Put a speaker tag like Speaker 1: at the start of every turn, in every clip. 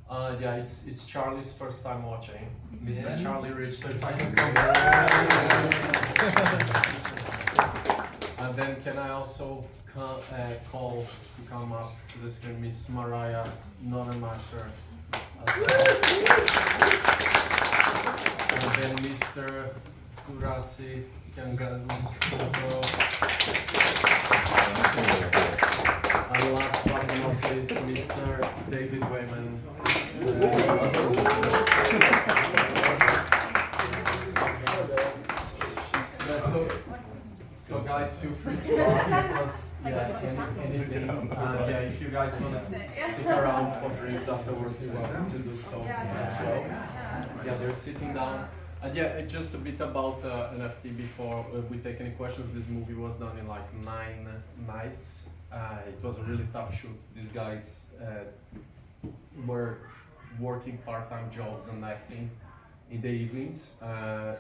Speaker 1: Yeah, it's Charlie's first time watching. Mr. Charlie Rich, so if I can come. And then can I also call to come up to the screen Miss Mariah Nonnemacher. And then Mr. Durassie, Kiangangu also. And last but not least, Mr. David Wayman. So guys, feel free to ask us anything. Yeah, if you guys want to stick around for drinks afterwards, you're welcome to do so as well. Yeah, they're sitting down. And yeah, just a bit about NFT before we take any questions. This movie was done in like 9 nights. It was a really tough shoot. These guys were working part-time jobs and acting in the evenings.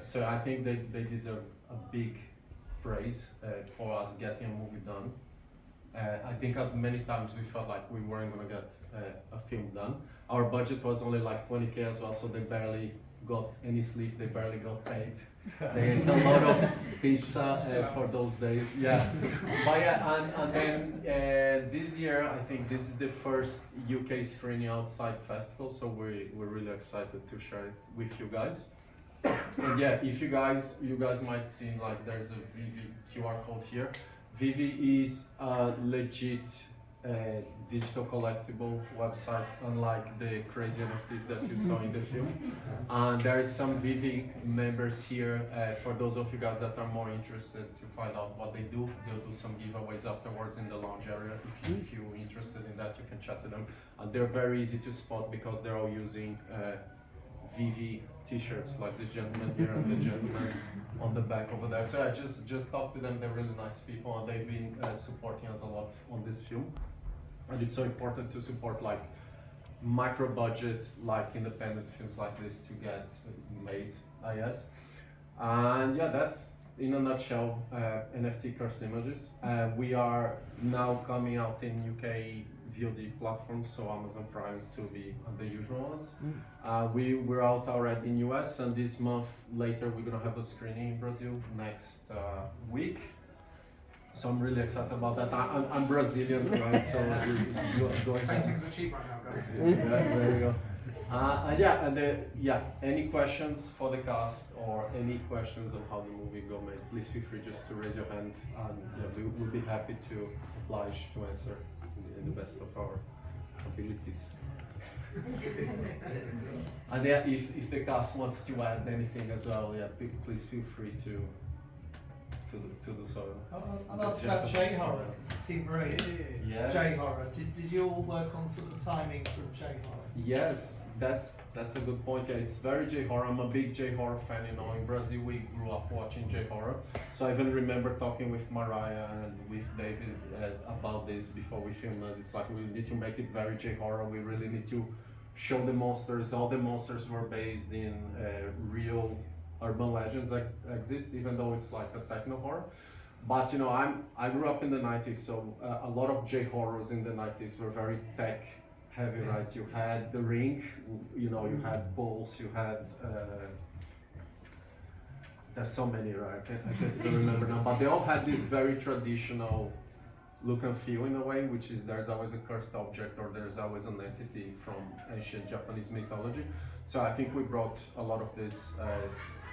Speaker 1: So I think they deserve a big praise for us getting a movie done. I think many times we felt like we weren't going to get a film done. Our budget was only like 20K as well, so they barely got any sleep, they barely got paid. They ate a lot of pizza for those days. Yeah, but yeah, and then this year I think this is the first UK screening outside festival, so we're really excited to share it with you guys. And yeah, if you guys might see like there's a Vivi QR code here. Vivi is a legit digital collectible website, unlike the crazy NFTs that you saw in the film. And there is some Vivi members here. For those of you guys that are more interested to find out what they do, they'll do some giveaways afterwards in the lounge area. If you're interested in that, you can chat to them. And they're very easy to spot because they're all using Vivi t-shirts like this gentleman here and the gentleman on the back over there. So I just talked to them. They're really nice people and they've been supporting us a lot on this film. And it's so important to support like micro budget, like independent films like this to get made, I guess. And yeah, that's in a nutshell NFT Cursed Images. We are now coming out in UK VOD platforms, so Amazon Prime, Tubi, and the usual ones. We're out already in US, and this month later we're gonna have a screening in Brazil next week. So I'm really excited about that. I'm Brazilian, right? So it's going.
Speaker 2: Paintings are cheap right now, guys.
Speaker 1: Yeah, there you go. Any questions for the cast or any questions on how the movie got made, please feel free just to raise your hand, and yeah, we'll be happy to oblige to answer in the best of our abilities. And yeah, if the cast wants to add anything as well, yeah, please feel free to do so.
Speaker 3: I'll ask about J-horror, because it seemed very
Speaker 1: Yes.
Speaker 3: J-horror. Did you all work on sort of timing from J-horror?
Speaker 1: Yes, that's a good point. Yeah, it's very J-horror. I'm a big J-horror fan. You know, in Brazil we grew up watching J-horror. So I even remember talking with Mariah and with David about this before we filmed it. It's like we need to make it very J-horror. We really need to show the monsters. All the monsters were based in real urban legends that exist, even though it's like a techno horror. But you know, I grew up in the 90s, so a lot of J-horrors in the 90s were very tech heavy, right? You had The Ring, you know, you had Bulls, you had there's so many, right? I can't even remember now, but they all had this very traditional look and feel in a way, which is there's always a cursed object or there's always an entity from ancient Japanese mythology. So I think we brought a lot of this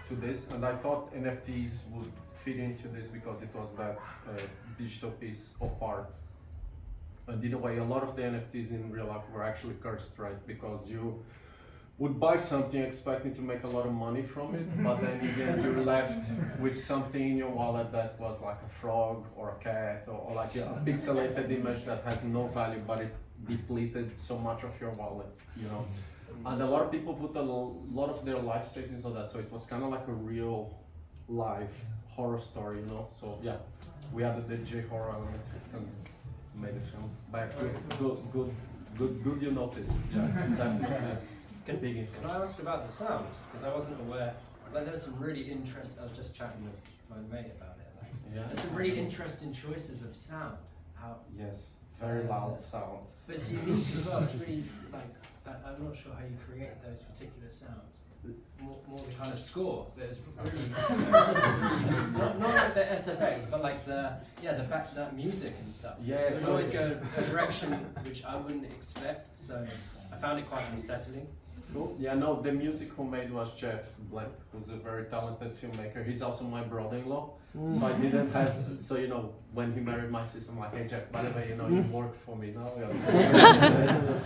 Speaker 1: to this, and I thought NFTs would fit into this because it was that digital piece of art. And in a way, a lot of the NFTs in real life were actually cursed, right? Because you would buy something expecting to make a lot of money from it, but then again you're left with something in your wallet that was like a frog or a cat or like a pixelated image that has no value, but it depleted so much of your wallet, you know. And a lot of people put a lot of their life savings on that, so it was kind of like a real life horror story, you know. So yeah, we added the J-horror element and made a film. But good you noticed. Yeah, definitely.
Speaker 4: Can I ask about the sound? Because I wasn't aware. Like, there's some really interesting. I was just chatting with my mate about it. Like,
Speaker 1: Yeah.
Speaker 4: there's some really interesting choices of sound. How?
Speaker 1: Yes, very loud sounds.
Speaker 4: But it's unique as well. It's really like I'm not sure how you create those particular sounds. More the kind of score that is really not like the SFX, but like the fact that music and stuff.
Speaker 1: Yeah,
Speaker 4: it would
Speaker 1: so
Speaker 4: always go a direction which I wouldn't expect. So I found it quite unsettling.
Speaker 1: Cool. Yeah, no, the music who made was Jeff Blank, who's a very talented filmmaker. He's also my brother-in-law. So I didn't have, so you know, when he married my sister, I'm like, hey Jeff, by the way, you know, you work for me now. We are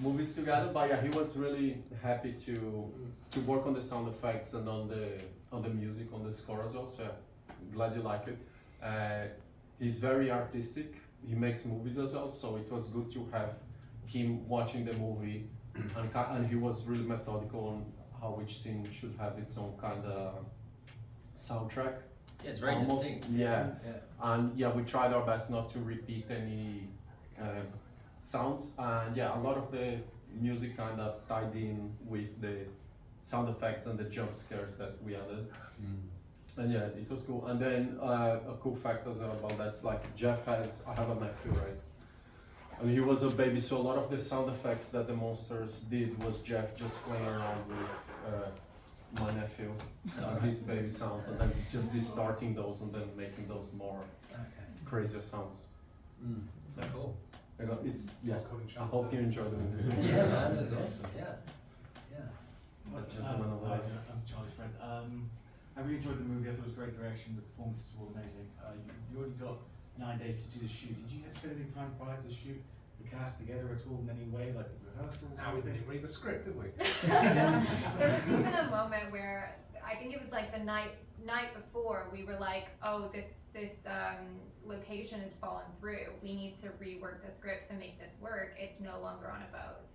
Speaker 1: movies together. But yeah, he was really happy to work on the sound effects and on the music, on the score as well. So yeah, glad you like it. He's very artistic. He makes movies as well, so it was good to have him watching the movie. And he was really methodical on how each scene should have its own kind of soundtrack.
Speaker 4: Yeah, it's very distinct.
Speaker 1: Yeah. And yeah, we tried our best not to repeat any sounds. And yeah, a lot of the music kind of tied in with the sound effects and the jump scares that we added. And yeah, it was cool. And then a cool fact as well about that's like I have a nephew, right? And he was a baby, so a lot of the sound effects that the monsters did was Jeff just playing around with my nephew and his baby sounds, and then just distorting those and then making those more crazier sounds.
Speaker 4: So cool.
Speaker 1: You know, I hope you enjoy the movie.
Speaker 4: Yeah, man, it was awesome. Yeah.
Speaker 1: Gentleman over there.
Speaker 2: I'm Charlie's friend. I really enjoyed the movie. I thought it was great direction. The performances were amazing. You already got 9 days to do the shoot. Did you guys spend any time prior to the shoot, the cast together at all in any way, like rehearsals?
Speaker 5: Now we didn't read the script, did we?
Speaker 6: There was even a moment where I think it was like the night before we were like, oh, this location has fallen through. We need to rework the script to make this work. It's no longer on a boat,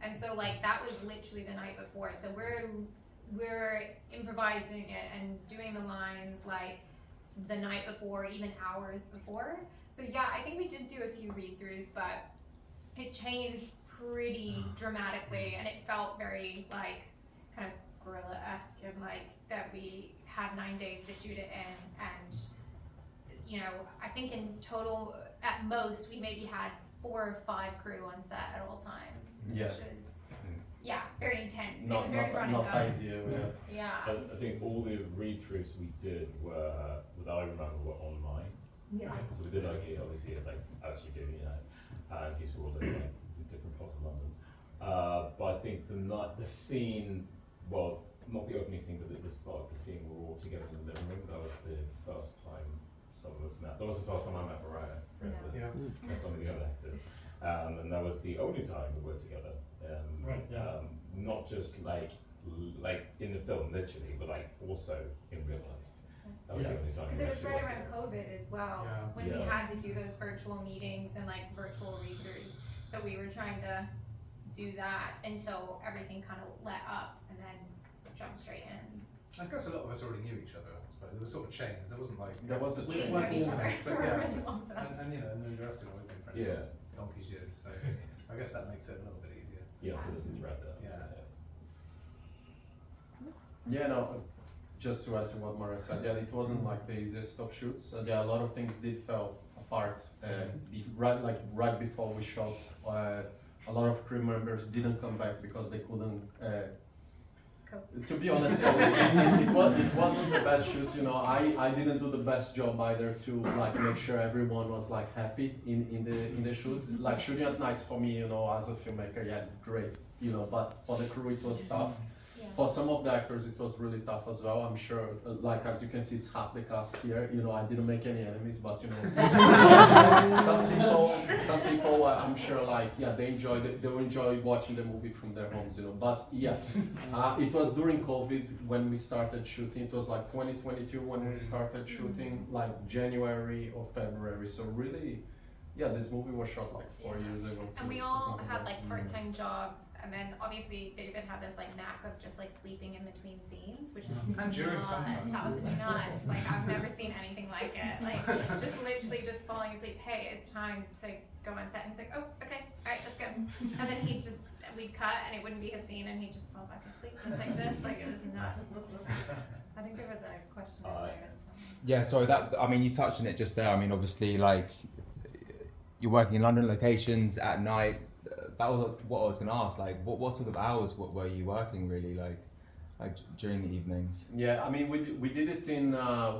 Speaker 6: and so like that was literally the night before. So we're improvising it and doing the lines like the night before, even hours before. So yeah, I think we did do a few read-throughs, but it changed pretty dramatically, and it felt very like kind of guerrilla-esque, and like that we had 9 days to shoot it in, and you know, I think in total, at most, we maybe had 4 or 5 crew on set at all times,
Speaker 1: Yeah.
Speaker 6: which is very intense. It
Speaker 1: Not
Speaker 6: was very run and gun.
Speaker 1: ideal, yeah.
Speaker 6: Yeah.
Speaker 7: I think all the read-throughs we did were, that I remember, were online.
Speaker 6: Yeah.
Speaker 7: So we did obviously, like, as you do, you know, and these were all in like, different parts of London. But I think the scene, well, not the opening scene, but the start of the scene, we were all together in the living room. That was the first time some of us met. That was the first time I met Mariah, for instance, and some of the other actors. And that was the only time we were together. Not just like in the film, literally, but like also in real life. That was the only time.
Speaker 6: Because it was right around COVID as well, when we
Speaker 7: Yeah.
Speaker 6: had to do those virtual meetings and like virtual read-throughs. So we were trying to do that until everything kind of let up, and then jump straight in.
Speaker 5: I guess a lot of us already knew each other, but there was sort of chains. There wasn't like
Speaker 1: There was a
Speaker 5: we
Speaker 1: chain.
Speaker 5: weren't
Speaker 6: Each
Speaker 5: all
Speaker 6: other
Speaker 5: mates, but
Speaker 6: for a
Speaker 5: yeah,
Speaker 6: really long time.
Speaker 5: and you know, and then the rest of it we've been friends
Speaker 7: Yeah.
Speaker 5: for donkey's years. So I guess that makes it a little bit easier.
Speaker 7: Yeah, so this is right there.
Speaker 1: Yeah, no, just to add to what Mariah said, yeah, it wasn't like the easiest of shoots. Yeah, a lot of things did fall apart. Right before we shot, a lot of crew members didn't come back because they couldn't. To be honest, it wasn't the best shoot. You know, I didn't do the best job either to like make sure everyone was like happy in the shoot. Like shooting at nights for me, you know, as a filmmaker, yeah, great. You know, but for the crew it was tough. For some of the actors, it was really tough as well. I'm sure, like as you can see, it's half the cast here. You know, I didn't make any enemies, but you know, some people, I'm sure, like they will enjoy watching the movie from their homes. You know, but yeah, it was during COVID when we started shooting. It was like 2022 when we started shooting, like January or February. So really, yeah, this movie was shot like 4 years ago.
Speaker 6: And we all had like part-time jobs, and then obviously David had this like knack of just like sleeping in between scenes, which is
Speaker 5: And during
Speaker 6: nuts.
Speaker 5: sometimes.
Speaker 6: That was nuts. Like I've never seen anything like it. Like just literally just falling asleep. Hey, it's time to go on set. And he's like, oh, okay, all right, let's go. And then we'd cut, and it wouldn't be his scene, and he'd just fall back asleep just like this. Like it was nuts. I think there was a question earlier.
Speaker 8: Yeah, sorry. You touched on it just there. I mean, obviously, like you're working in London locations at night. That was what I was going to ask. Like, what sort of hours were you working really? Like during the evenings?
Speaker 1: Yeah, I mean, we did it in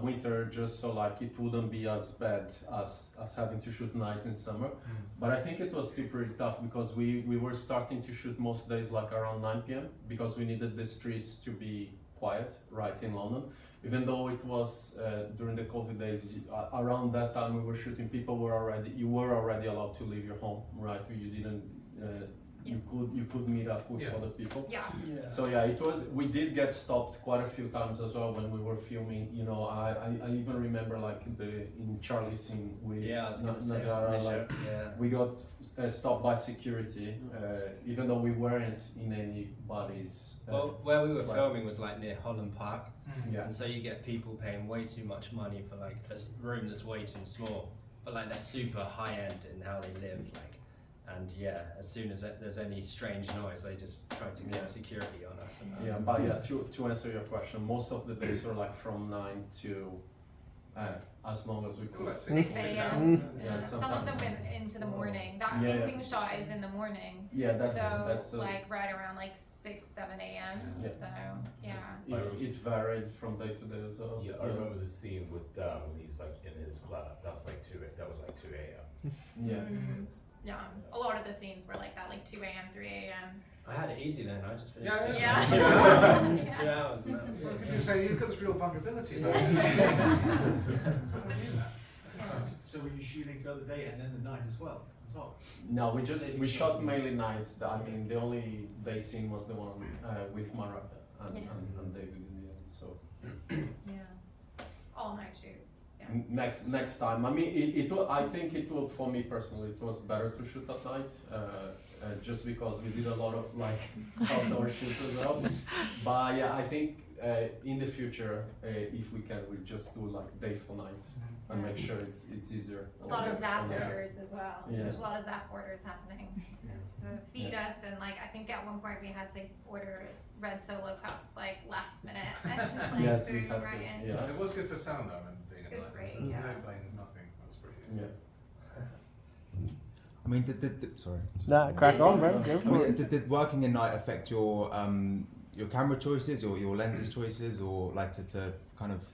Speaker 1: winter just so like it wouldn't be as bad as having to shoot nights in summer. But I think it was still pretty tough because we were starting to shoot most days like around 9 p.m. because we needed the streets to be quiet right in London. Even though it was during the COVID days, around that time we were shooting, you were already allowed to leave your home, right? You didn't. You could meet up with other people.
Speaker 6: Yeah.
Speaker 1: So yeah, we did get stopped quite a few times as well when we were filming. You know, I even remember like in Charlie's scene with Najara, like we got stopped by security, even though we weren't in anybody's.
Speaker 4: Well, where we were filming was like near Holland Park,
Speaker 1: Yeah.
Speaker 4: and so you get people paying way too much money for like a room that's way too small, but like they're super high end in how they live, like. And yeah, as soon as there's any strange noise, they just try to get security on us. And
Speaker 1: But yeah, to answer your question, most of the days were like from 9 to as long as we could.
Speaker 6: 6 a.m.
Speaker 1: Yeah,
Speaker 6: Some of them went into the morning. That painting shot is in the morning.
Speaker 1: Yeah,
Speaker 6: so
Speaker 1: that's the,
Speaker 6: like right around like 6, 7 a.m.
Speaker 1: Yeah.
Speaker 6: So yeah.
Speaker 1: It varied from day to day as well.
Speaker 7: Yeah, I remember the scene with Dan when he's like in his flat. That was like 2 a.m.
Speaker 1: Yeah.
Speaker 6: Mm-hmm. Yeah, a lot of the scenes were like that, like 2 a.m., 3 a.m.
Speaker 4: I had it easy then. I just finished.
Speaker 6: Yeah.
Speaker 4: It. 2 hours. Just 2 hours. And that was it.
Speaker 5: You say you've got this real vulnerability about
Speaker 2: So were you shooting throughout the day and then the night as well on top?
Speaker 1: No, we shot mainly nights. I mean, the only day scene was the one with Mariah and David in the end. So
Speaker 6: Yeah. All night shoots. Yeah.
Speaker 1: next time. I mean, I think it will, for me personally, it was better to shoot at night, just because we did a lot of like outdoor shoots as well. But yeah, I think in the future, if we can, we just do like day for night and make sure it's easier.
Speaker 6: A lot of zap orders as well.
Speaker 1: Yeah.
Speaker 6: There's a lot of zap orders happening to feed us, and like I think at one point we had to order red Solo cups like last minute. And just, like,
Speaker 1: Yes, we
Speaker 6: boom,
Speaker 1: had
Speaker 6: right
Speaker 1: to.
Speaker 6: in.
Speaker 1: Yeah.
Speaker 5: It was good for sound though, and being at
Speaker 6: It was
Speaker 5: night.
Speaker 6: great,
Speaker 5: No
Speaker 6: yeah.
Speaker 5: planes, nothing. That was pretty easy.
Speaker 1: Yeah.
Speaker 8: I mean, sorry.
Speaker 3: Nah, crack on, bro. Go
Speaker 8: I
Speaker 3: for
Speaker 8: mean,
Speaker 3: it.
Speaker 8: did working in night affect your camera choices or your lenses choices, or like to kind of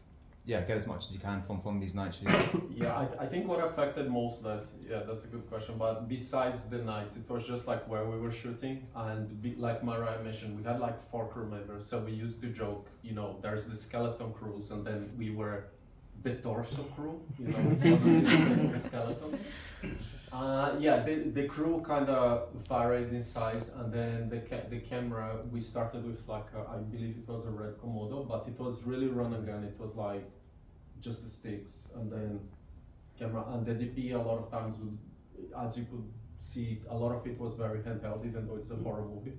Speaker 8: get as much as you can from these night shoots?
Speaker 1: Yeah, I think what affected most that's a good question. But besides the nights, it was just like where we were shooting, and like Mariah mentioned, we had like 4 crew members. So we used to joke, you know, there's the skeleton crews, and then we were the torso crew. You know, it wasn't really the skeleton. The crew kind of varied in size, and then the camera, we started with like I believe it was a red Komodo, but it was really run and gun. It was like just the sticks, and then camera, and the DP a lot of times would, as you could see, a lot of it was very handheld, even though it's a horror movie.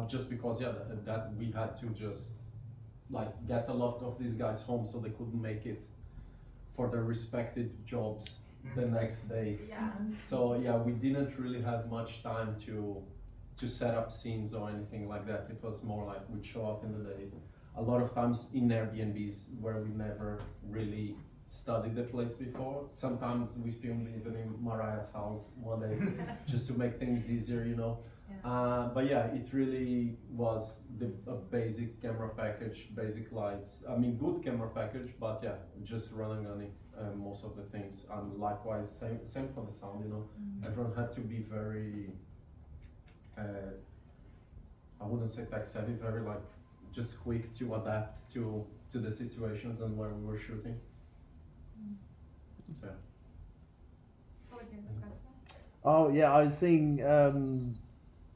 Speaker 1: Just because that we had to just like get a lot of these guys home so they couldn't make it for their respective jobs the next day.
Speaker 6: Yeah.
Speaker 1: So yeah, we didn't really have much time to set up scenes or anything like that. It was more like we'd show up in the day. A lot of times in Airbnbs where we never really studied the place before. Sometimes we filmed even in Mariah's house one day just to make things easier, you know.
Speaker 6: Yeah.
Speaker 1: But yeah, it really was a basic camera package, basic lights. I mean, good camera package, but yeah, just running on it most of the things. And likewise, same for the sound, you know. Everyone had to be very, I wouldn't say tech savvy, very like just quick to adapt to the situations and where we were shooting. So.
Speaker 6: What was your question?
Speaker 3: Oh yeah, I was saying,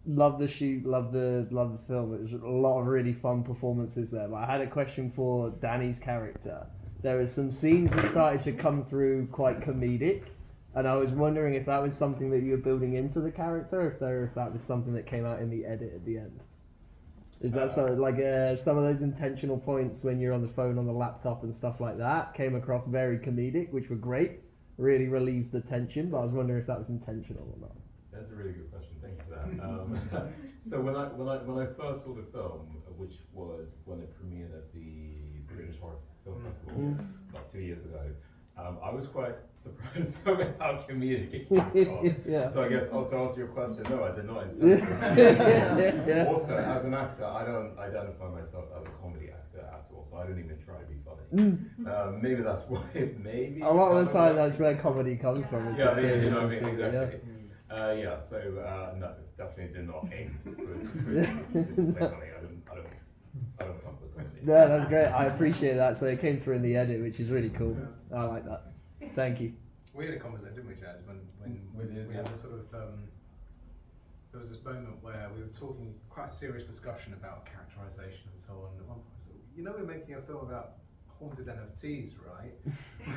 Speaker 3: love the shoot, love the film. It was a lot of really fun performances there. But I had a question for Danny's character. There were some scenes that started to come through quite comedic, and I was wondering if that was something that you were building into the character, if that was something that came out in the edit at the end. Is that sort of like some of those intentional points when you're on the phone on the laptop and stuff like that came across very comedic, which were great, really relieved the tension, but I was wondering if that was intentional or not.
Speaker 7: That's a really good question. Thank you for that. So when I first saw the film, which was when it premiered at the British Horror Film Festival about 2 years ago, I was quite surprised with how comedic it came across.
Speaker 3: Yeah.
Speaker 7: So I guess to answer your question, no, I did not intend to. Also, as an actor, I don't identify myself as a comedy actor at all, so I don't even try to be funny. Maybe that's why. Maybe.
Speaker 3: A lot of the time, that's where comedy comes from. Is
Speaker 7: Yeah,
Speaker 3: the
Speaker 7: you
Speaker 3: serious
Speaker 7: know,
Speaker 3: and silly,
Speaker 7: exactly. So no, definitely did not aim to play funny. I don't fuck with comedy.
Speaker 3: No, that's great. I appreciate that. So it came through in the edit, which is really cool. I like that. Thank you.
Speaker 5: We had a conversation, didn't we, Chad? When we had a sort of there was this moment where we were talking quite a serious discussion about characterization and so on. And at one point, I said, you know, we're making a film about haunted NFTs, right?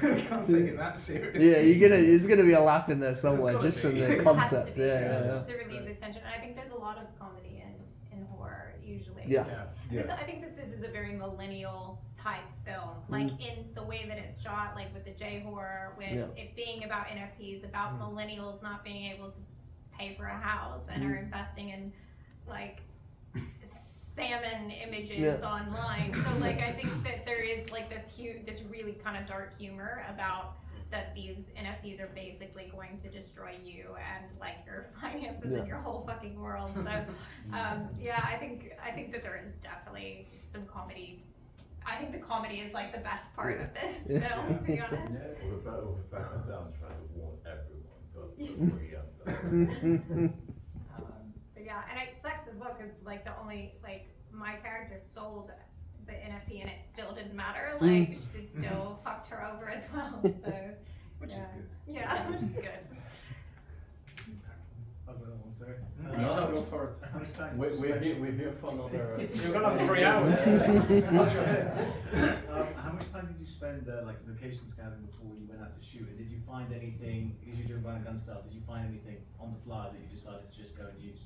Speaker 5: We can't take it that seriously.
Speaker 3: Yeah, there's gonna be a laugh in there somewhere
Speaker 5: gotta
Speaker 3: just from
Speaker 5: be.
Speaker 3: the
Speaker 6: It
Speaker 3: concept.
Speaker 6: has to be,
Speaker 3: Yeah.
Speaker 6: to relieve the tension. And I think there's a lot of comedy in horror usually.
Speaker 3: Yeah.
Speaker 6: I think that this is a very millennial type film, like in the way that it's shot, like with the J horror, with it being about NFTs, about millennials not being able to pay for a house and are investing in like salmon images online. So like I think that there is like this really kind of dark humor about that these NFTs are basically going to destroy you and like your finances and your whole fucking world. So I think that there is definitely some comedy. I think the comedy is like the best part of this film, to be honest.
Speaker 7: Or the fact that I'm trying to warn everyone,
Speaker 6: But yeah, and it sucks as well because like my character sold the NFT and it still didn't matter. Like it still fucked her over as well. So
Speaker 5: Which is good.
Speaker 6: Yeah, which is good.
Speaker 2: I've got one, sorry.
Speaker 1: No, go for it.
Speaker 2: How much time?
Speaker 1: We're here for another.
Speaker 5: You've got another 3 hours.
Speaker 2: How much time did you spend like location scouting before you went out to shoot? And did you find anything, because you're doing run and gun style, did you find anything on the fly that you decided to just go and use?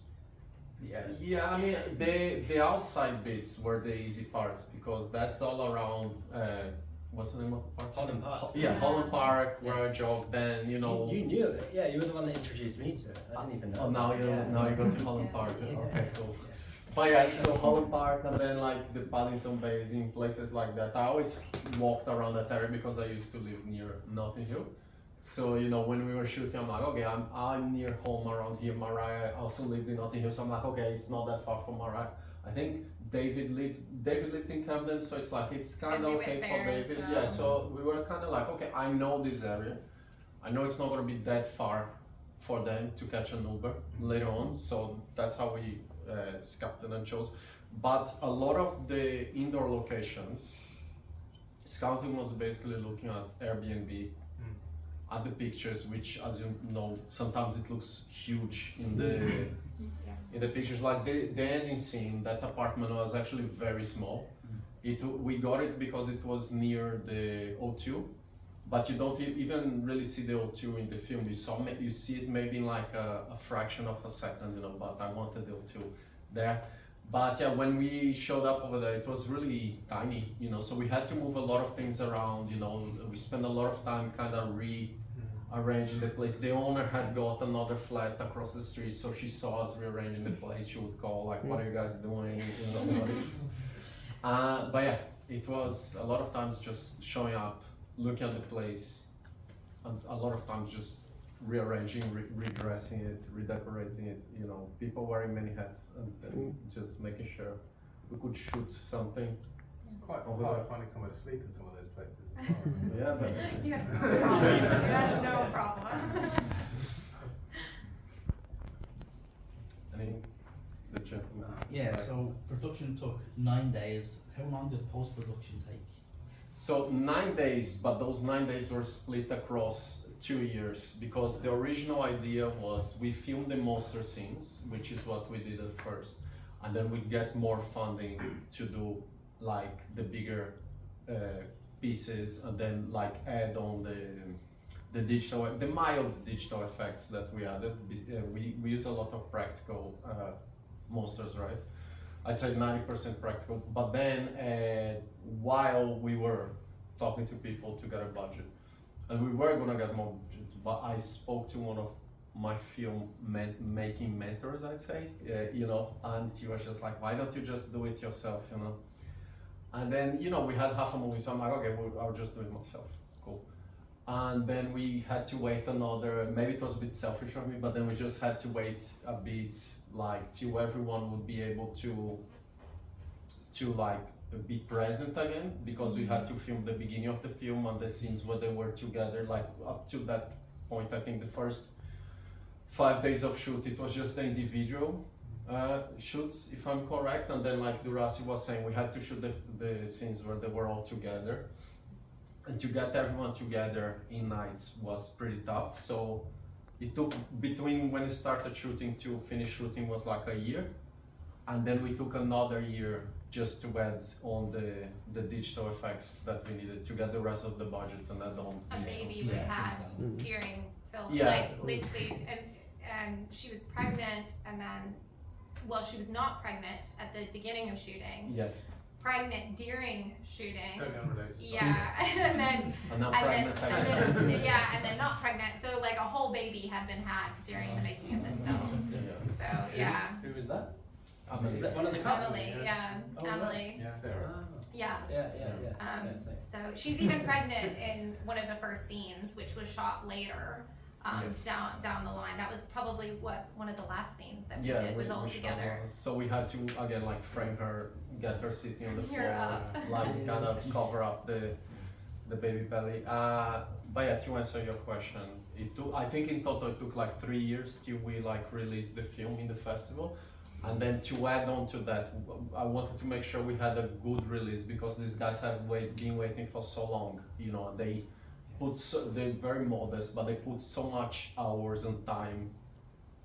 Speaker 1: Yeah, I mean, the outside bits were the easy parts because that's all around, what's the name of the park?
Speaker 4: Holland Park.
Speaker 1: Yeah, Holland Park, where I jogged, then, you know.
Speaker 4: You knew it. Yeah, you were the one that introduced me to it. I didn't even know.
Speaker 1: Oh, now you go to Holland Park.
Speaker 6: Yeah.
Speaker 1: Okay, cool. But yeah, so Holland Park and then like the Paddington Basin, places like that. I always walked around that area because I used to live near Notting Hill. So, you know, when we were shooting, I'm like, okay, I'm near home around here. Mariah also lived in Notting Hill, so I'm like, okay, it's not that far from Mariah. I think David lived in Camden, so it's like, it's kind of okay for David.
Speaker 6: So.
Speaker 1: Yeah, so we were kind of like, okay, I know this area. I know it's not going to be that far for them to catch an Uber later on, so that's how we scouted and chose. But a lot of the indoor locations, scouting was basically looking at Airbnb, at the pictures, which, as you know, sometimes it looks huge in the pictures. Like the ending scene, that apartment was actually very small. We got it because it was near the O2, but you don't even really see the O2 in the film. You see it maybe in like a fraction of a second, you know. But I wanted the O2 there. But yeah, when we showed up over there, it was really tiny, you know, so we had to move a lot of things around, you know. We spent a lot of time kind of rearranging the place. The owner had got another flat across the street, so she saw us rearranging the place. She would call, like, what are you guys doing? You know, but yeah, it was a lot of times just showing up, looking at the place, and a lot of times just rearranging, redressing it, redecorating it, you know, people wearing many hats and just making sure we could shoot something.
Speaker 5: Quite hard finding somewhere to sleep in some of those places as well.
Speaker 1: Yeah, but
Speaker 6: You had no problem. You had no problem.
Speaker 1: the gentleman.
Speaker 9: Yeah, so production took 9 days. How long did post-production take?
Speaker 1: So 9 days, but those 9 days were split across 2 years because the original idea was we filmed the monster scenes, which is what we did at first, and then we'd get more funding to do like the bigger pieces and then like add on the digital, the mild digital effects that we added. We use a lot of practical monsters, right? I'd say 90% practical, but then while we were talking to people to get a budget, and we were gonna get more budget, but I spoke to one of my film making mentors, I'd say, you know, and he was just like, why don't you just do it yourself, you know? And then, you know, we had half a movie, so I'm like, okay, I'll just do it myself, cool. And then we had to wait another, maybe it was a bit selfish of me, but then we just had to wait a bit, like, till everyone would be able to like be present again, because we had to film the beginning of the film and the scenes where they were together. Like up to that point, I think the first 5 days of shoot, it was just the individual shoots, if I'm correct, and then like Durassie was saying, we had to shoot the scenes where they were all together. And to get everyone together in nights was pretty tough. So it took between when we started shooting to finish shooting was like a year. And then we took another year just to add on the digital effects that we needed to get the rest of the budget and add on.
Speaker 6: A baby was had during film,
Speaker 1: Yeah.
Speaker 6: like literally, and she was pregnant, and then, well, she was not pregnant at the beginning of shooting.
Speaker 1: Yes.
Speaker 6: Pregnant during shooting.
Speaker 5: Totally unrelated.
Speaker 6: Yeah, and then
Speaker 1: And now
Speaker 6: and
Speaker 1: pregnant
Speaker 6: then, yeah, and then not pregnant. So like a whole baby had been had during the making of this film. So yeah,
Speaker 4: Who was that?
Speaker 1: Emily.
Speaker 4: Is that one of the cops?
Speaker 6: Emily, yeah,
Speaker 4: Oh, right.
Speaker 6: Emily,
Speaker 5: Yeah.
Speaker 7: Sarah.
Speaker 6: yeah.
Speaker 4: Yeah.
Speaker 6: Um, so she's even pregnant in one of the first scenes, which was shot later, down the line. That was probably one of the last scenes that we did was all
Speaker 1: we shot
Speaker 6: together.
Speaker 1: her. So we had to again like frame her, get her sitting on the
Speaker 6: You're
Speaker 1: floor,
Speaker 6: up.
Speaker 1: like kind of cover up the baby belly. But yeah, to answer your question, it took, I think in total it took like 3 years till we like released the film in the festival. And then to add on to that, I wanted to make sure we had a good release, because these guys have been waiting for so long. You know, they're very modest, but they put so much hours and time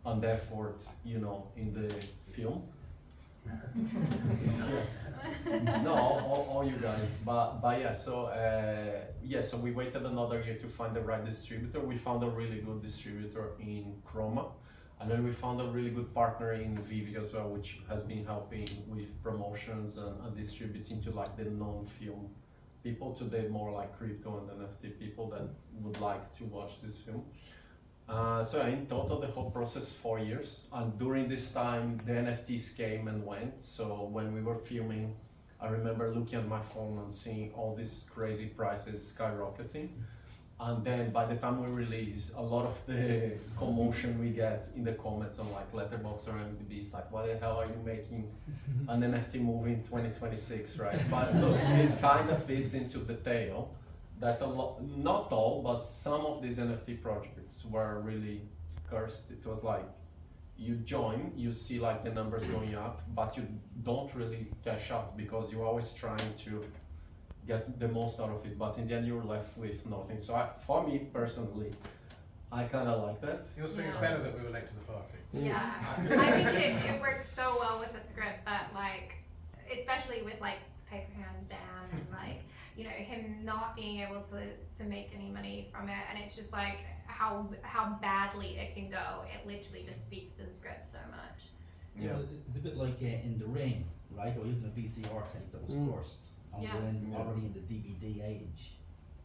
Speaker 1: and effort, you know, in the film. No, all you guys, but yeah. So we waited another year to find the right distributor. We found a really good distributor in Chroma. And then we found a really good partner in Vivi as well, which has been helping with promotions and distributing to like the non-film people, to the more like crypto and NFT people that would like to watch this film. So in total, the whole process 4 years. And during this time, the NFTs came and went. So when we were filming, I remember looking at my phone and seeing all these crazy prices skyrocketing. And then by the time we release, a lot of the commotion we get in the comments on like Letterboxd or MDB is like, why the hell are you making an NFT movie in 2026, right? But look, it kind of fits into the tale that a lot, not all, but some of these NFT projects were really cursed. It was like, you join, you see like the numbers going up, but you don't really cash out because you're always trying to get the most out of it, but in the end you're left with nothing. So for me personally, I kind of like that.
Speaker 5: You're saying it's better that we were late to the party.
Speaker 6: Yeah, I think it worked so well with the script that like, especially with like Paper Hands Dan and like, you know, him not being able to make any money from it, and it's just like how badly it can go. It literally just speaks to the script so much.
Speaker 9: Yeah, it's a bit like In the Ring, right? Or using a VCR tape that was cursed. And
Speaker 6: Yeah.
Speaker 9: we're already in the DVD age.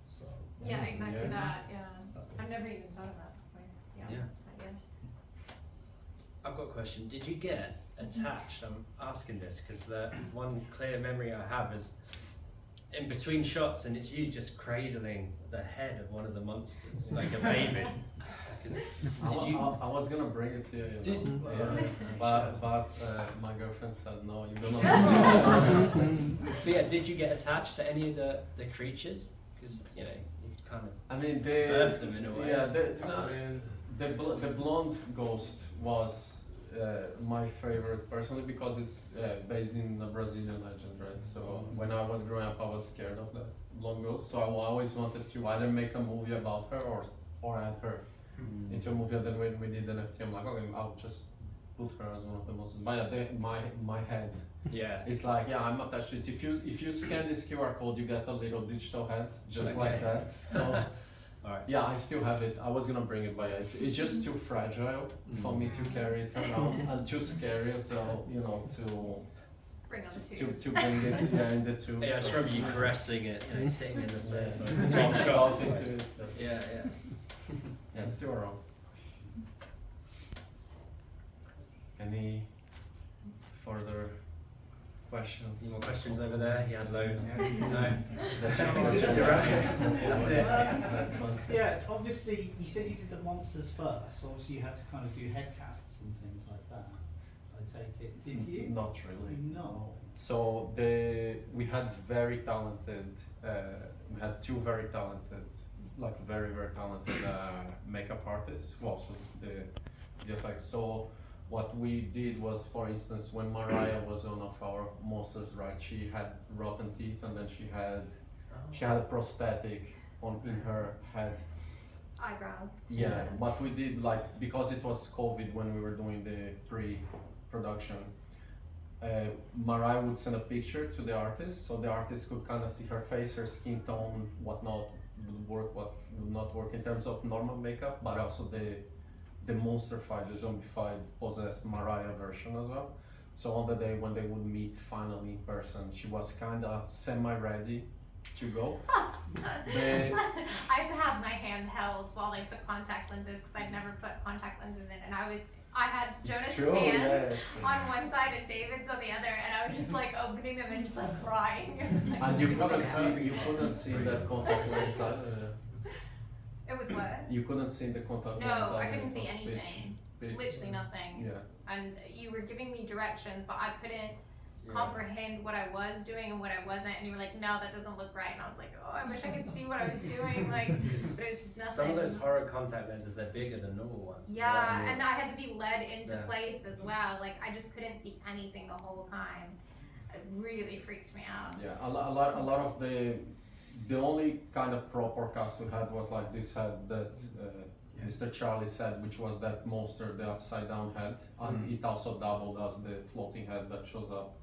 Speaker 9: So
Speaker 6: Yeah, exactly
Speaker 1: Yeah.
Speaker 6: that. Yeah,
Speaker 9: that
Speaker 6: I've
Speaker 9: was-
Speaker 6: never even thought of that before, to be
Speaker 4: Yeah.
Speaker 6: honest. But yeah.
Speaker 4: I've got a question. Did you get attached? I'm asking this because the one clear memory I have is in between shots, and it's you just cradling the head of one of the monsters like a baby.
Speaker 1: I was gonna bring it here, you
Speaker 4: Did-
Speaker 1: know.
Speaker 4: well,
Speaker 1: But my girlfriend said no, you don't know.
Speaker 4: But yeah, did you get attached to any of the creatures? Because you know you kind of
Speaker 1: I mean,
Speaker 4: birthed them in a way.
Speaker 1: Yeah, the blonde ghost was my favorite personally, because it's based in a Brazilian legend, right? So when I was growing up, I was scared of that blonde ghost. So I always wanted to either make a movie about her or add her into a movie. And then when we did NFT, I'm like, okay, I'll just put her as one of the most. But yeah, my head.
Speaker 4: Yeah.
Speaker 1: It's like, yeah, I'm attached to it. If you scan this QR code, you get a little digital head, just like that. So,
Speaker 4: Alright.
Speaker 1: yeah, I still have it. I was gonna bring it, but yeah, it's just too fragile for me to carry it around, and too scary. So, you know,
Speaker 6: Bring on the
Speaker 1: to
Speaker 6: tube.
Speaker 1: bring it in the tube.
Speaker 4: Yeah, I just
Speaker 1: so.
Speaker 4: remember you caressing it, you know, sitting in the sofa.
Speaker 1: Talk
Speaker 4: Between
Speaker 1: shots
Speaker 4: shots.
Speaker 1: into it.
Speaker 4: Yeah, yeah.
Speaker 1: Yeah, it's still around. Any further
Speaker 10: questions?
Speaker 4: Any more questions over there? He had loads. No?
Speaker 10: That's it.
Speaker 9: Yeah, obviously you said you did the monsters first, so obviously you had to kind of do head casts and things like that. I take it. Did you?
Speaker 1: Not really.
Speaker 9: No.
Speaker 1: So we had very talented, we had two very talented, like very talented makeup artists who also did the effects. So what we did was, for instance, when Mariah was one of our monsters, right? She had rotten teeth, and then she had a prosthetic in her head.
Speaker 6: Eyebrows.
Speaker 1: Yeah, but we did, like, because it was COVID when we were doing the pre-production, Mariah would send a picture to the artist, so the artist could kind of see her face, her skin tone, whatnot would work, what would not work in terms of normal makeup, but also the monster-fied, the zombified, possessed Mariah version as well. So on the day when they would meet finally in person, she was kind of semi-ready to go.
Speaker 6: I had to have my hand held while they put contact lenses because I'd never put contact lenses in, and I had Jonas's hand on one side and David's on the other, and I was just like opening them and just like crying. Like,
Speaker 1: And you couldn't see that contact lens either.
Speaker 6: it was what?
Speaker 1: You couldn't see the contact
Speaker 6: No,
Speaker 1: lens either.
Speaker 6: I couldn't
Speaker 1: It
Speaker 6: see
Speaker 1: was
Speaker 6: anything. Literally nothing.
Speaker 1: Yeah.
Speaker 6: And you were giving me directions, but I couldn't comprehend what I was doing and what I wasn't, and you were like, no, that doesn't look right, and I was like, oh, I wish I could see what I was doing, like, but it was just nothing.
Speaker 4: Some of those horror contact lenses, they're bigger than normal ones.
Speaker 6: Yeah, and I had to be led into place as well, like, I just couldn't see anything the whole time. It really freaked me out.
Speaker 1: Yeah, a lot of the only kind of proper cast we had was like this head that Mr. Charlie said, which was that monster, the upside down head, and it also doubled as the floating head that shows up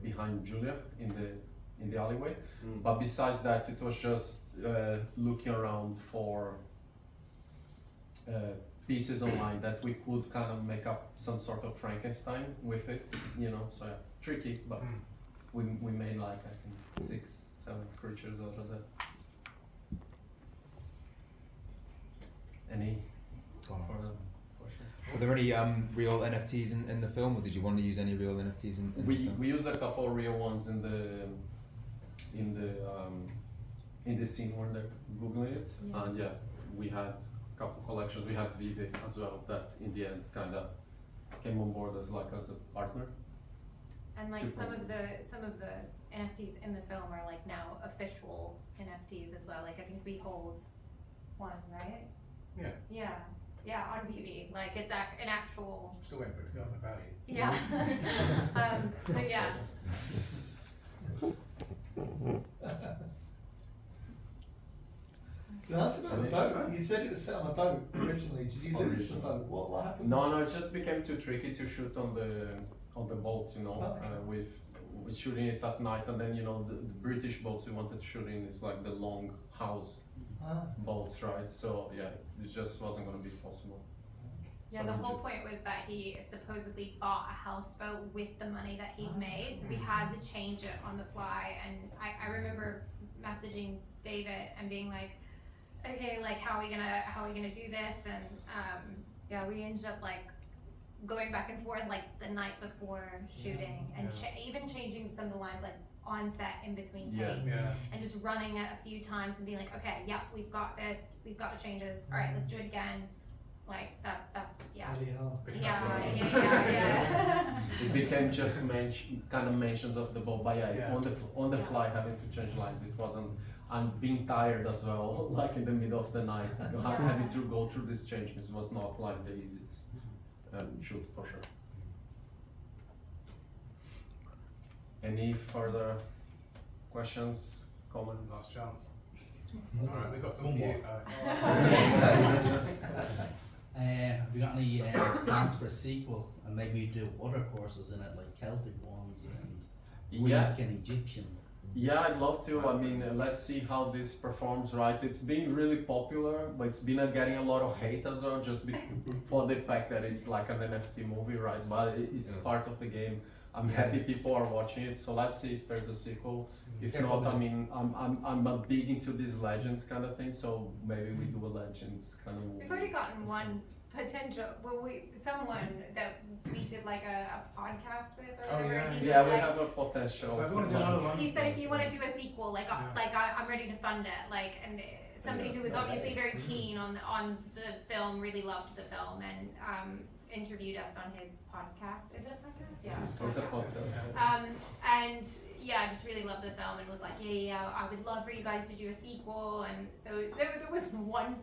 Speaker 1: behind Julia in the alleyway. But besides that, it was just looking around for pieces online that we could kind of make up some sort of Frankenstein with it, you know. So yeah, tricky, but we made like I think 6-7 creatures out of that. Any further questions?
Speaker 8: Were there any real NFTs in the film, or did you want to use any real NFTs in the film?
Speaker 1: We used a couple of real ones in the scene when they're googling it, and yeah, we had a couple collections. We had Vivi as well, that in the end kind of came on board as a partner.
Speaker 6: And like some of the NFTs in the film are like now official NFTs as well. Like I think we hold one, right?
Speaker 1: Yeah.
Speaker 6: Yeah, on VV. Like it's an actual.
Speaker 5: Still waiting for it to go on the value.
Speaker 6: Yeah. So yeah.
Speaker 10: You asked about the boat. You said it was set on a boat originally. Did you lose the boat? What happened?
Speaker 1: No, it just became too tricky to shoot on the boat, you know, with shooting it at night, and then you know the British boats we wanted to shoot in is like the long house boats, right? So yeah, it just wasn't going to be possible.
Speaker 6: Yeah, the whole point was that he supposedly bought a houseboat with the money that he made, so we had to change it on the fly. And I remember messaging David and being like, okay, like how are we gonna do this? And yeah, we ended up like going back and forth like the night before shooting, and even changing some of the lines like on set in between takes, and just running it a few times and being like, okay, yep, we've got this, we've got the changes, all right, let's do it again. Like that's
Speaker 10: Really
Speaker 6: yeah.
Speaker 1: It became just kind of mentions of the boat, but on the fly having to change lines, it wasn't, and being tired as well, like in the middle of the night, having to go through these changes was not like the easiest shoot for sure. Any further questions, comments?
Speaker 5: Last chance. Alright, we've got some
Speaker 9: One
Speaker 5: for you.
Speaker 9: more. Have you got any plans for a sequel, and maybe do other courses in it, like Celtic ones and Greek and Egyptian?
Speaker 1: Yeah, I'd love to. I mean, let's see how this performs, right? It's been really popular, but it's been getting a lot of hate as well, just for the fact that it's like an NFT movie, right? But it's part of the game. I'm happy people are watching it, so let's see if there's a sequel. If not, I mean, I'm big into these Legends kind of thing, so maybe we do a Legends kind of movie.
Speaker 6: We've already gotten one potential. Well, someone that we did like a podcast with or
Speaker 5: Oh,
Speaker 6: whatever.
Speaker 5: yeah.
Speaker 6: And he
Speaker 1: Yeah,
Speaker 6: was
Speaker 1: we
Speaker 6: like,
Speaker 1: have a potential.
Speaker 5: So everyone do another one.
Speaker 6: he said if you want to do a sequel, like
Speaker 5: Yeah.
Speaker 6: I'm ready to fund it. Like, and somebody who was obviously very keen on the film, really loved the film, and interviewed us on his podcast. Is it a podcast? Yeah.
Speaker 1: It's a podcast.
Speaker 6: And yeah, just really loved the film and was like, yeah, I would love for you guys to do a sequel. And so there was one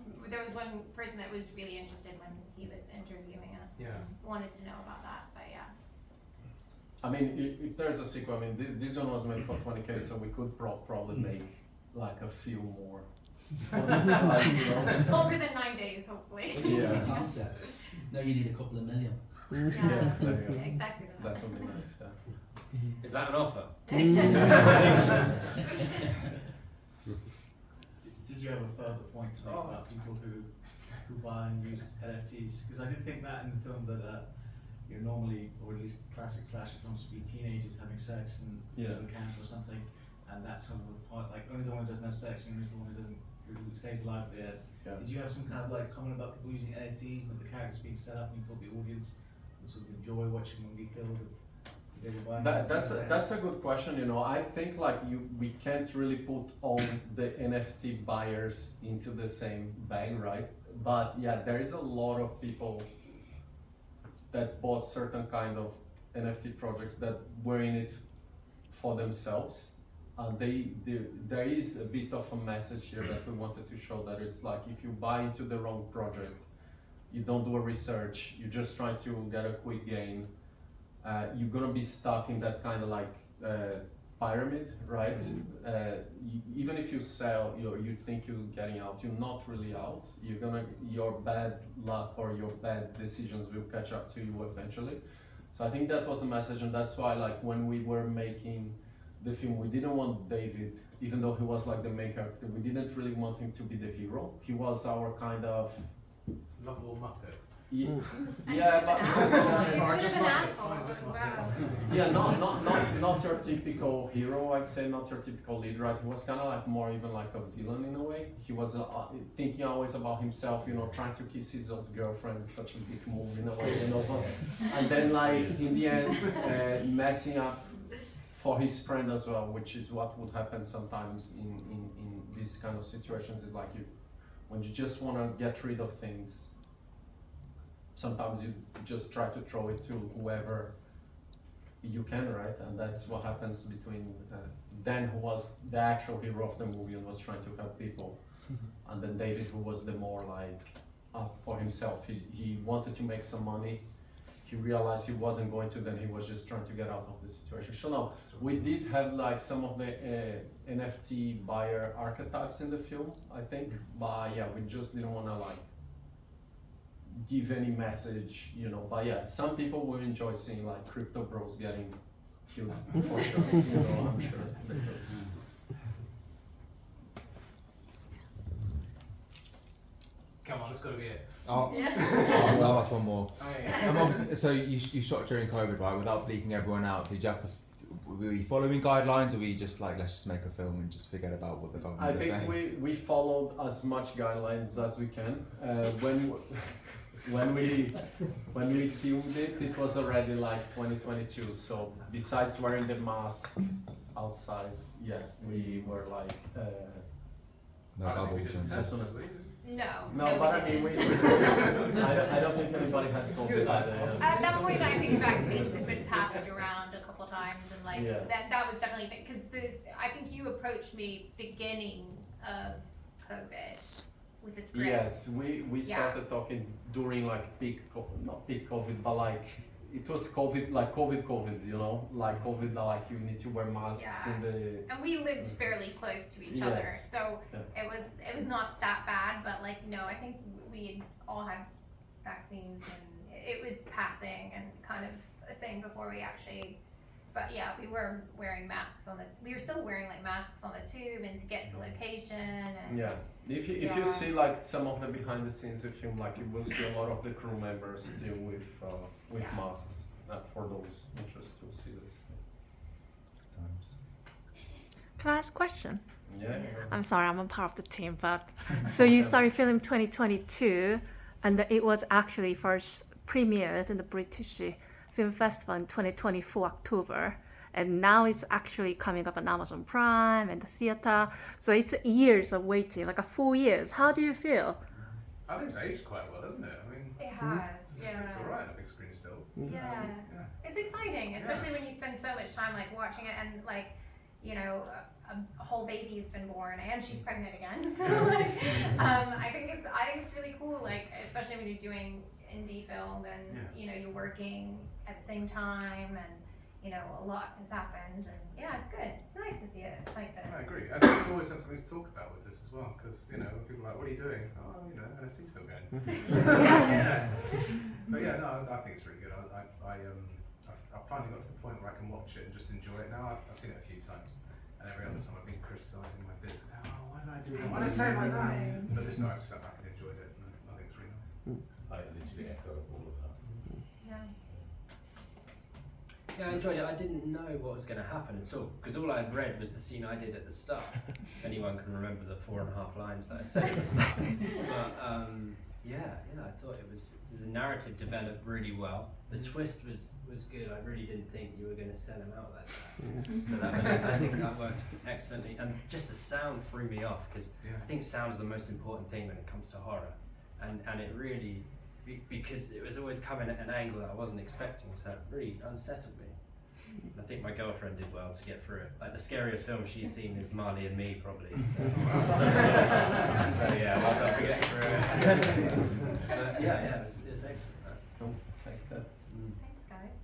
Speaker 6: person that was really interested when he was interviewing us.
Speaker 5: Yeah.
Speaker 6: And wanted to know about that, but yeah.
Speaker 1: I mean, if there's a sequel, I mean, this one was made for 20K, so we could probably make like a few more. For this price, you know?
Speaker 6: Longer than 9 days, hopefully.
Speaker 1: Yeah.
Speaker 9: Concept. Now you need a couple of million.
Speaker 1: Yeah, there you go.
Speaker 6: Exactly.
Speaker 1: That would be nice. Yeah.
Speaker 4: Is that an offer?
Speaker 2: Did you have a further point to make about people who buy and use NFTs? Because I did think that in the film that you know, normally, or at least classic slasher films, would be teenagers having sex and
Speaker 1: Yeah.
Speaker 2: a camp or something, and that's sort of the point. Like only the one who doesn't have sex, and only the one who stays alive at the end.
Speaker 1: Yeah.
Speaker 2: Did you have some kind of like comment about people using NFTs and the characters being set up, and you thought the audience would sort of enjoy watching them be killed?
Speaker 1: That's a good question. You know, I think like we can't really put all the NFT buyers into the same bag, right? But yeah, there is a lot of people that bought certain kind of NFT projects that were in it for themselves. There is a bit of a message here that we wanted to show, that it's like if you buy into the wrong project, you don't do a research, you're just trying to get a quick gain, you're gonna be stuck in that kind of like pyramid, right? Even if you sell, you think you're getting out, you're not really out. Your bad luck or your bad decisions will catch up to you eventually. So I think that was the message, and that's why like when we were making the film, we didn't want David, even though he was like the main character, we didn't really want him to be the hero. He was our kind of
Speaker 5: Lovable muppet.
Speaker 1: yeah, but
Speaker 6: He's an asshole as well.
Speaker 1: yeah, not your typical hero. I'd say not your typical lead, right? He was kind of like more even like a villain in a way. He was thinking always about himself, you know, trying to kiss his old girlfriend. Such a big move in a way, you know. And then like in the end, messing up for his friend as well, which is what would happen sometimes in these kind of situations. Is like when you just want to get rid of things, sometimes you just try to throw it to whoever you can, right? And that's what happens between Dan, who was the actual hero of the movie and was trying to help people, and then David, who was the more like up for himself. He wanted to make some money. He realized he wasn't going to, then he was just trying to get out of the situation. So no, we did have like some of the NFT buyer archetypes in the film, I think, but yeah, we just didn't want to like give any message, you know. But yeah, some people will enjoy seeing like crypto bros getting killed for sure, you know, I'm sure.
Speaker 5: Come on, it's got to be it.
Speaker 8: Oh,
Speaker 6: Yeah.
Speaker 8: I'll ask one more.
Speaker 5: Oh, yeah.
Speaker 8: Obviously, so you shot during COVID, right? Without bleaking everyone out, did you have to? Were you following guidelines, or were you just like, let's just make a film and just forget about what the government
Speaker 1: I
Speaker 8: is saying?
Speaker 1: think we followed as much guidelines as we can. When we filmed it, it was already like 2022. So besides wearing the mask outside, yeah, we were like.
Speaker 8: No
Speaker 5: I don't think we
Speaker 8: bubbles
Speaker 5: did
Speaker 8: and
Speaker 5: test,
Speaker 1: just-
Speaker 5: did we?
Speaker 6: No,
Speaker 1: but I
Speaker 6: we
Speaker 1: mean,
Speaker 6: didn't.
Speaker 1: I don't think anybody had COVID either.
Speaker 6: At that point, I think vaccines had been passed around a couple times, and like
Speaker 1: Yeah.
Speaker 6: that was definitely because I think you approached me beginning of COVID with the script.
Speaker 1: Yes, we started talking during like not peak COVID, but like it was COVID, like COVID, you know, like COVID, like you need to wear masks
Speaker 6: Yeah.
Speaker 1: in the.
Speaker 6: And we lived fairly close to each other,
Speaker 1: Yes.
Speaker 6: so
Speaker 1: Yeah.
Speaker 6: it was not that bad. But like no, I think we all had vaccines, and it was passing and kind of a thing before we actually. But yeah, we were wearing masks we were still wearing like masks on the tube and to get to location. And
Speaker 1: Yeah, if you see like some of the behind the scenes of film, like you will see a lot of the crew members still with
Speaker 6: Yeah.
Speaker 1: masks. For those interested to see this.
Speaker 8: Times.
Speaker 11: Can I ask a question?
Speaker 1: Yeah.
Speaker 11: I'm sorry, I'm a part of the team, but so you started filming 2022, and it was actually first premiered in the British Film Festival in 2024 October. And now it's actually coming up on Amazon Prime and the theater. So it's years of waiting, like 4 years. How do you feel?
Speaker 5: I think it's aged quite well, hasn't it? I mean,
Speaker 6: It has, yeah.
Speaker 5: It's alright on a big screen still.
Speaker 6: Yeah. It's exciting, especially when you spend so much time like watching it and like, you know, a whole baby's been born and she's pregnant again. So like, I think it's really cool. Like, especially when you're doing indie film and you know you're working at the same time and you know a lot has happened and yeah, it's good. It's nice to see it like this.
Speaker 5: I agree. I think it's always something to talk about with this as well, because you know people are like, "What are you doing?" So, oh, you know, NFT's still going. But yeah, no, I think it's really good. I've finally got to the point where I can watch it and just enjoy it now. I've seen it a few times, and every other time I've been criticising my bits. Oh, why did I do that? Why did I say it like that? But this time I just sat back and enjoyed it, and I think it's really nice.
Speaker 7: I literally echo all of that.
Speaker 6: Yeah.
Speaker 4: Yeah, I enjoyed it. I didn't know what was going to happen at all, because all I'd read was the scene I did at the start. If anyone can remember the 4.5 lines that I said at the start. But I thought the narrative developed really well. The twist was good. I really didn't think you were going to send him out like that. So I think that worked excellently. And just the sound threw me off, because I think sound's the most important thing when it comes to horror. And it really, because it was always coming at an angle that I wasn't expecting, so it really unsettled me. And I think my girlfriend did well to get through it. Like the scariest film she's seen is Marley and Me, probably. So, so yeah, well done for getting through it. It's excellent.
Speaker 1: Cool. Thanks.
Speaker 6: Thanks, guys.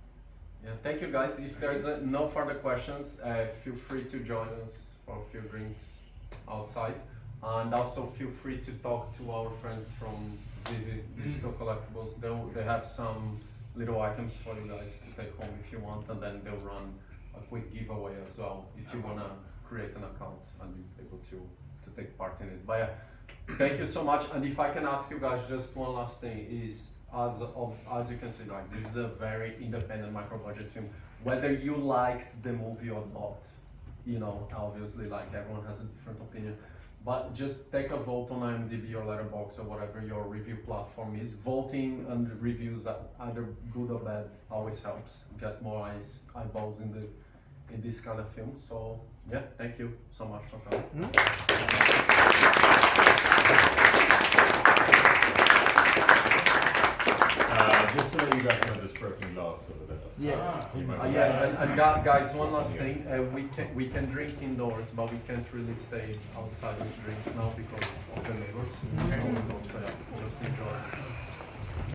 Speaker 1: Yeah, thank you, guys. If there's no further questions, feel free to join us for a few drinks outside, and also feel free to talk to our friends from Vivid Digital Collectibles. They have some little items for you guys to take home if you want, and then they'll run a quick giveaway as well if you wanna create an account and be able to take part in it. But yeah, thank you so much. And if I can ask you guys just one last thing is, as you can see, like this is a very independent micro budget film. Whether you liked the movie or not, you know, obviously like everyone has a different opinion. But just take a vote on IMDb or Letterboxd or whatever your review platform is. Voting and reviews, either good or bad, always helps get more eyeballs in this kind of film. So yeah, thank you so much for coming.
Speaker 7: Just so that you guys know, this broken glass over there. So
Speaker 1: And guys, one last thing. We can drink indoors, but we can't really stay outside with drinks now because of the neighbors. So yeah, just enjoy.